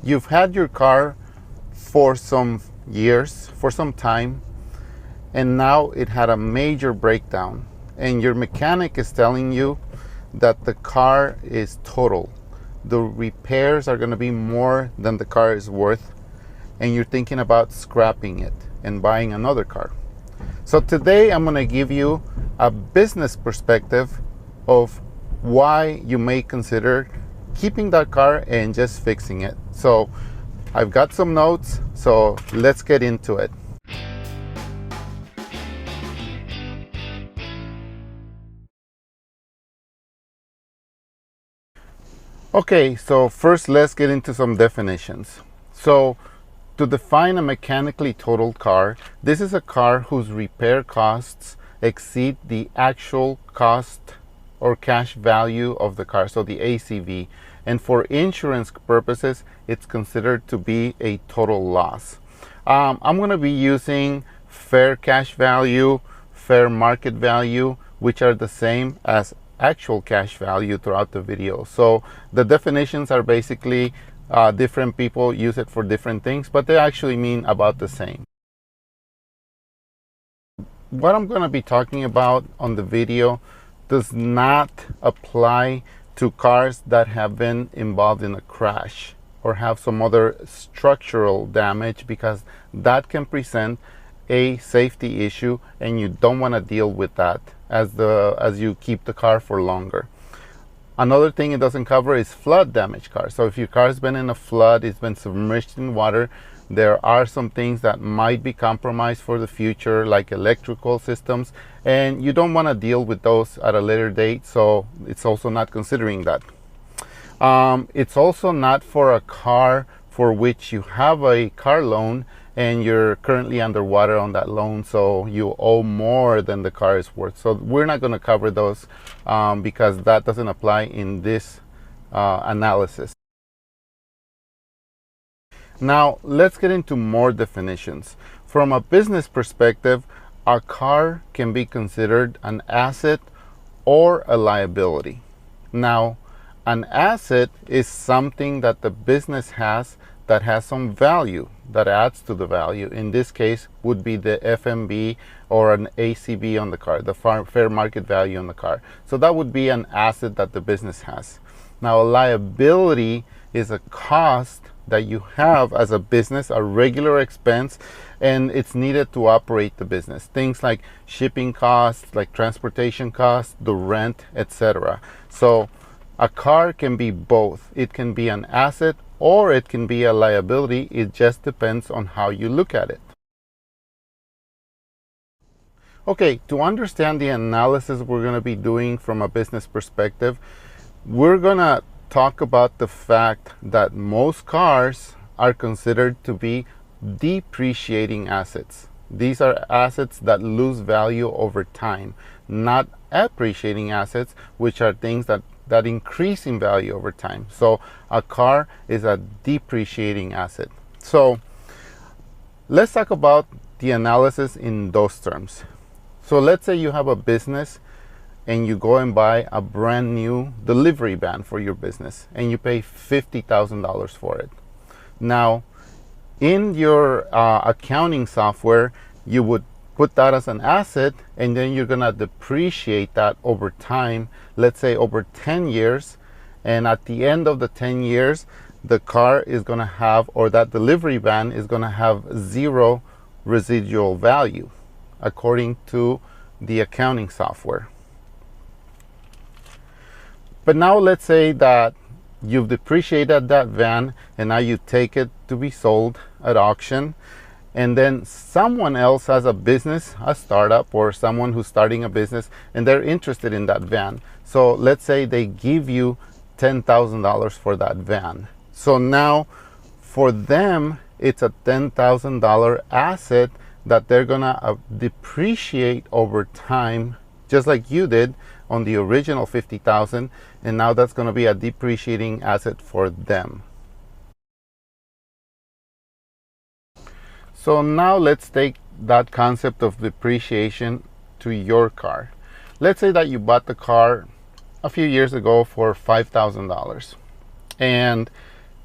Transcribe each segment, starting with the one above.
you've had your car for some years, for some time, and now it had a major breakdown, and your mechanic is telling you that the car is total. The repairs are going to be more than the car is worth, and you're thinking about scrapping it and buying another car. So today I'm going to give you a business perspective of why you may consider keeping that car and just fixing it. So I've got some notes, so let's get into it. Okay, so first let's get into some definitions. So to define a mechanically totaled car, this is a car whose repair costs exceed the actual cost or cash value of the car, so the ACV. And for insurance purposes, it's considered to be a total loss. I'm going to be using fair cash value, fair market value, which are the same as actual cash value throughout the video. So the definitions are basically different people use it for different things, but they actually mean about the same. What I'm going to be talking about on the video does not apply to cars that have been involved in a crash or have some other structural damage, because that can present a safety issue and you don't want to deal with that as you keep the car for longer. Another thing it doesn't cover is flood damage cars. So if your car's been in a flood, it's been submerged in water, there are some things that might be compromised for the future, like electrical systems, and you don't want to deal with those at a later date, so it's also not considering that. It's also not for a car for which you have a car loan and you're currently underwater on that loan, so you owe more than the car is worth. So we're not going to cover those because that doesn't apply in this analysis. Now let's get into more definitions. From a business perspective, a car can be considered an asset or a liability. Now, an asset is something that the business has that has some value, that adds to the value. In this case would be the FMV or an ACV on the car, the fair market value on the car. So that would be an asset that the business has. Now a liability is a cost that you have as a business, a regular expense, and it's needed to operate the business. Things like shipping costs, like transportation costs, the rent, etc. So a car can be both. It can be an asset or it can be a liability. It just depends on how you look at it. Okay, to understand the analysis we're going to be doing from a business perspective, we're going to talk about the fact that most cars are considered to be depreciating assets. These are assets that lose value over time, not appreciating assets, which are things that increase in value over time. So a car is a depreciating asset. So let's talk about the analysis in those terms. So let's say you have a business and you go and buy a brand new delivery van for your business and you pay $50,000 for it. Now, in your accounting software, you would put that as an asset, and then you're gonna depreciate that over time, let's say over 10 years. And at the end of the 10 years, the car is gonna have, or that delivery van is gonna have zero residual value, according to the accounting software. But now let's say that you've depreciated that van and now you take it to be sold at auction, and then someone else has a business, a startup, or someone who's starting a business and they're interested in that van. So let's say they give you $10,000 for that van. So now for them, it's a $10,000 asset that they're gonna depreciate over time, just like you did on the original $50,000, and now that's going to be a depreciating asset for them. So now let's take that concept of depreciation to your car. Let's say that you bought the car a few years ago for $5,000, and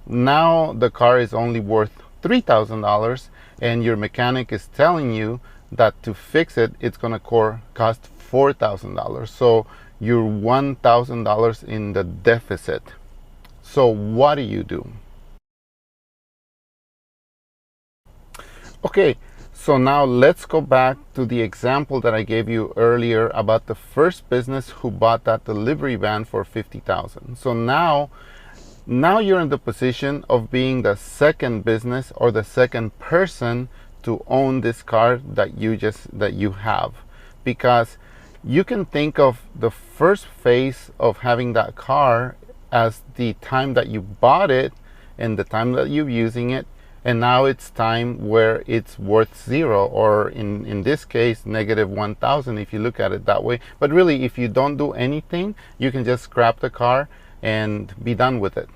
Now the car is only worth $3,000, and your mechanic is telling you that to fix it, it's going to cost $4,000. So you're $1,000 in the deficit. So what do you do? Okay, so now let's go back to the example that I gave you earlier about the first business who bought that delivery van for $50,000. So now you're in the position of being the second business or the second person to own this car that you have, because you can think of the first phase of having that car as the time that you bought it and the time that you're using it, and now it's time where it's worth zero, or in this case negative 1,000 if you look at it that way. But really, if you don't do anything, you can just scrap the car and be done with it.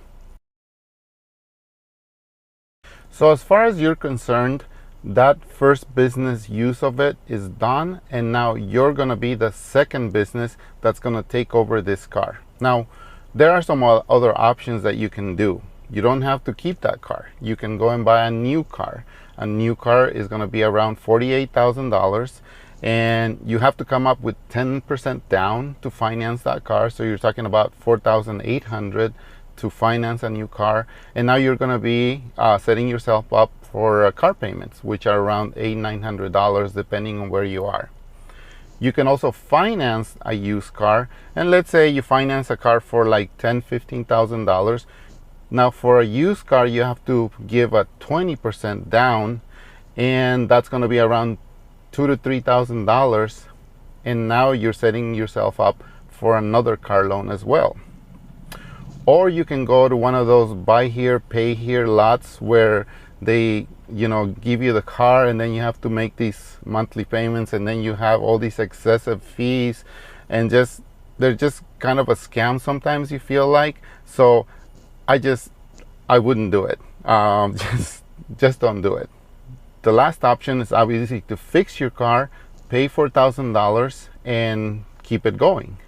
So as far as you're concerned, that first business use of it is done, and now you're going to be the second business that's going to take over this car. Now there are some other options that you can do. You don't have to keep that car. You can go and buy a new car. A new car is going to be around $48,000, and you have to come up with 10% down to finance that car. So you're talking about $4,800 to finance a new car, and now you're going to be setting yourself up for car payments, which are around $800-900 depending on where you are. You can also finance a used car, and let's say you finance a car for like $10,000-15,000. Now for a used car, you have to give a 20% down, and that's going to be around $2,000 to $3,000, and now you're setting yourself up for another car loan as well. Or you can go to one of those buy here pay here lots where they give you the car, and then you have to make these monthly payments, and then you have all these excessive fees, and they're just kind of a scam sometimes, you feel like. So I wouldn't do it. Just don't do it. The last option is obviously to fix your car, pay $4,000, and keep it going.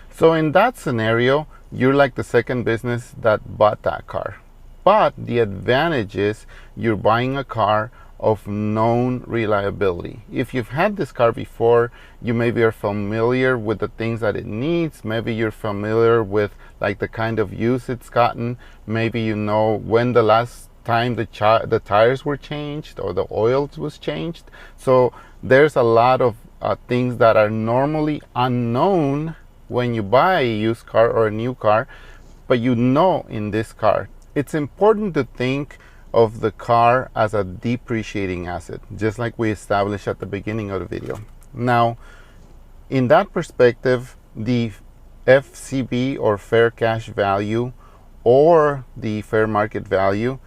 So in that scenario, you're like the second business that bought that car. But the advantage is you're buying a car of known reliability. If you've had this car before, you maybe are familiar with the things that it needs. Maybe you're familiar with like the kind of use it's gotten. Maybe you know when the last time the tires were changed or the oil was changed. So there's a lot of things that are normally unknown when you buy a used car or a new car, but in this car. It's important to think of the car as a depreciating asset, just like we established at the beginning of the video. Now, in that perspective, the FCV or fair cash value or the fair market value,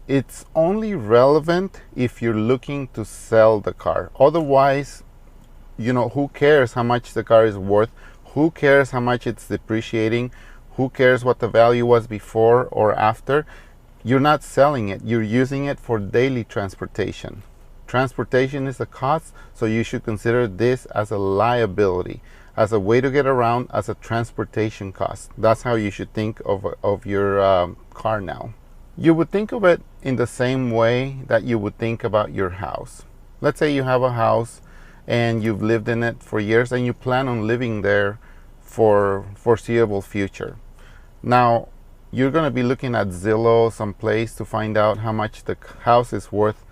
it's only relevant if you're looking to sell the car. Otherwise, who cares how much the car is worth? Who cares how much it's depreciating? Who cares what the value was before or after? You're not selling it. You're using it for daily transportation. Transportation is a cost, so you should consider this as a liability, as a way to get around, as a transportation cost. That's how you should think of your car now. You would think of it in the same way that you would think about your house. Let's say you have a house and you've lived in it for years and you plan on living there for foreseeable future. Now, you're going to be looking at Zillow, some place, to find out how much the house is worth,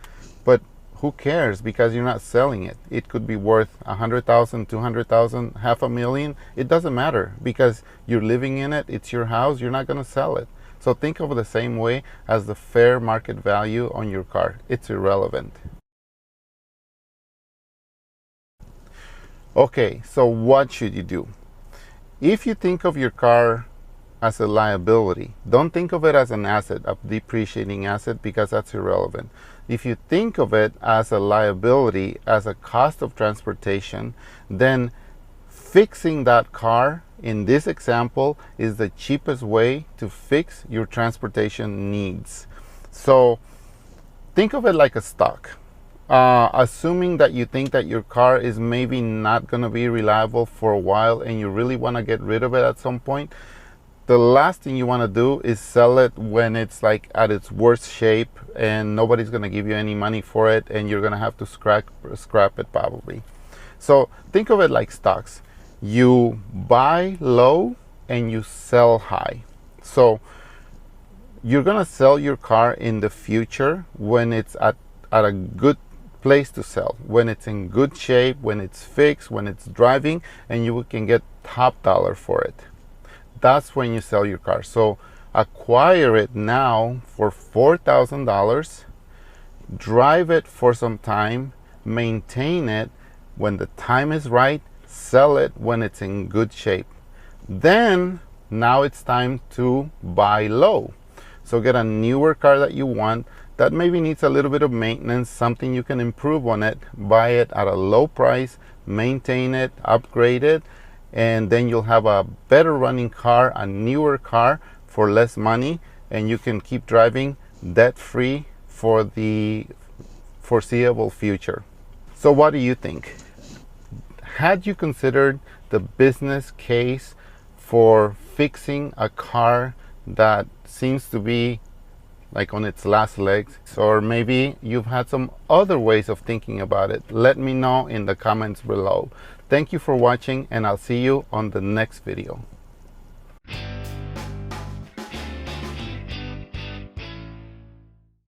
but who cares, because you're not selling it. It could be worth $100,000, $200,000, $500,000. It doesn't matter, because you're living in it. It's your house. You're not going to sell it. So think of it the same way as the fair market value on your car. It's irrelevant. Okay, so what should you do? If you think of your car as a liability, don't think of it as an asset, a depreciating asset, because that's irrelevant. If you think of it as a liability, as a cost of transportation, then fixing that car in this example is the cheapest way to fix your transportation needs. So think of it like a stock. Assuming that you think that your car is maybe not going to be reliable for a while and you really want to get rid of it at some point, The last thing you want to do is sell it when it's like at its worst shape and nobody's going to give you any money for it, and you're going to have to scrap it probably. So think of it like stocks. You buy low and you sell high. So you're going to sell your car in the future when it's at a good place to sell, when it's in good shape, when it's fixed, when it's driving, and you can get top dollar for it. That's when you sell your car. So acquire it now for $4,000, drive it for some time, maintain it. When the time is right, sell it when it's in good shape. Then now it's time to buy low. So get a newer car that you want, that maybe needs a little bit of maintenance, something you can improve on it. Buy it at a low price, maintain it, upgrade it, and then you'll have a better running car, a newer car for less money, and you can keep driving debt free for the foreseeable future. So what do you think? Had you considered the business case for fixing a car that seems to be like on its last legs? Or maybe you've had some other ways of thinking about it. Let me know in the comments below. Thank you for watching, and I'll see you on the next video.